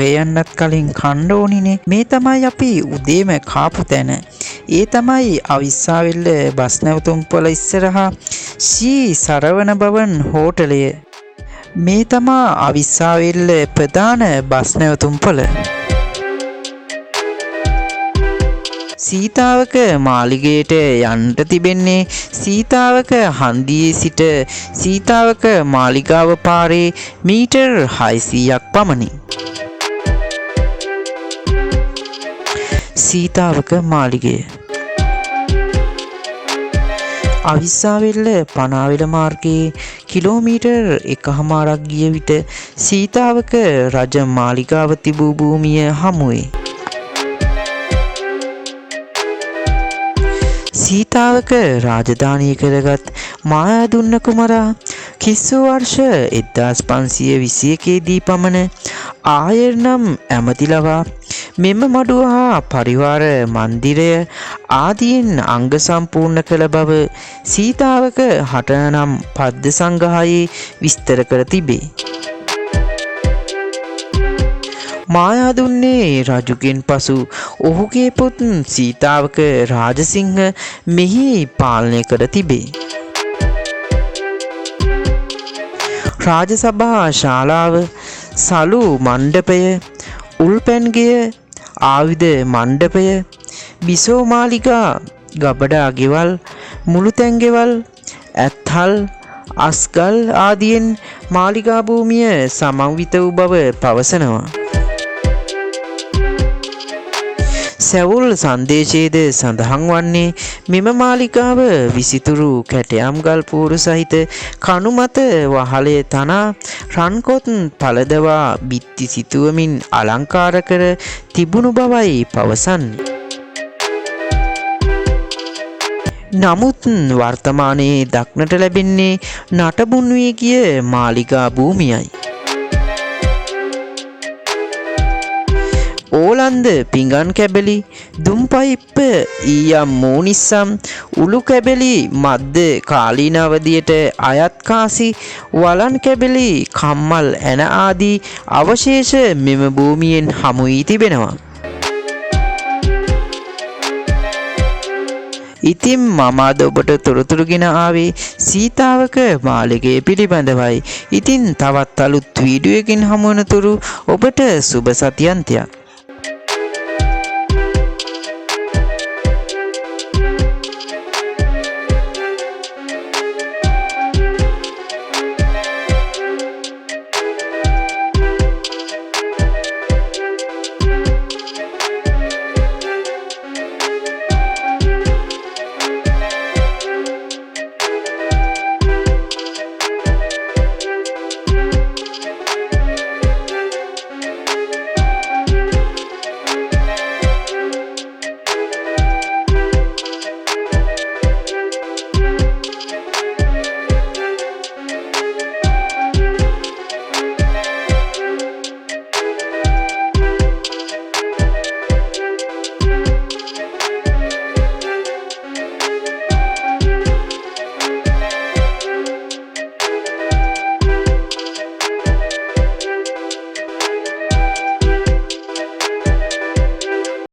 ඔහේ යන්නත් කලින් කන්න ඕනිනේ. මේ තමයි අපි උදේම කාපු තැන. ඒ තමයි අවිස්සාවෙල්ල බස් නැවතුම්පොළ ඉස්සරහා ශ්‍රී සරවණ භවන් හෝටලය. මේ තමා අවිස්සාවෙල්ල ප්‍රධාන බස් නැවතුම්පොළ. සීතාවක මාලිගයට යන්න තිබෙන්නේ සීතාවක හන්දියේ සිට සීතාවක මාලිගාව පාරේ මීටර් 600ක් පමණි. සීතාවක මාලිගය අවිස්සාවෙල්ල පනාවෙල මාර්ගයේ කිලෝමීටර් 1.5ක් ගිය විට සීතාවක රජ මාලිගාව තිබූ භූමිය හමුවේ. සීතාවක රාජධානිය කරගත් මායාදුන්න කුමරා කිස්සු වර්ෂ 1521 දී පමණ ආයර් නම් ඇමති ලවා මෙම මඩුව හා පරිවාර මන්දිරය ආදීන් අංග සම්පූර්ණ කළ බව සීතාවක හටනම් පද්ද සංග්‍රහයේ විස්තර කර තිබේ. මායාදුන්නේ රජුගෙන් පසු ඔහුගේ පුත් සීතාවක රාජසිංහ මෙහි පාලනය කර තිබේ. රාජසභා ශාලාව, සලු මණ්ඩපය, උල්පැන්ගෙය, ආයුධ මණ්ඩපය, බිසෝ මාලිගා, ගබඩා ගෙවල්, මුළුතැන් ගෙවල්, ඇත්හල්, අස්ගල් ආදියෙන් මාලිගා භූමිය සමන්විත වූ බව පවසනවා. සැවුල් සංදේශයේද සඳහන් වන්නේ මෙම මාලිගාව විසිතුරු කැටයම් ගල් පෝරු සහිත කණු මත වහලය තනා රන්කොත් පළදවා බිත්ති සිතුවමින් අලංකාර කර තිබුණු බවයි පවසන්නේ. නමුත් වර්තමානයේ දක්නට ලැබෙන්නේ නටබුන් වී ගිය මාලිගා භූමියයි. ඕලන්ද පිඟන් කැබලි, දුම්පයිප්ප ඊයම් මූනිස්සම්, උළු කැබලි මද්ද කාලීන අවධියට අයත් කාසි, වලන් කැබලි, කම්මල් ඇන ආදී අවශේෂ මෙම භූමියෙන් හමු වී තිබෙනවා. ඉතින් මම අද ඔබට තොරතුරු ගෙන ආවේ සීතාවක මාලිගය පිළිබඳවයි. ඉතින් තවත් අලුත් වීඩියෝ එකකින් හමු වනතුරු ඔබට සුබ සතියන්තයක්.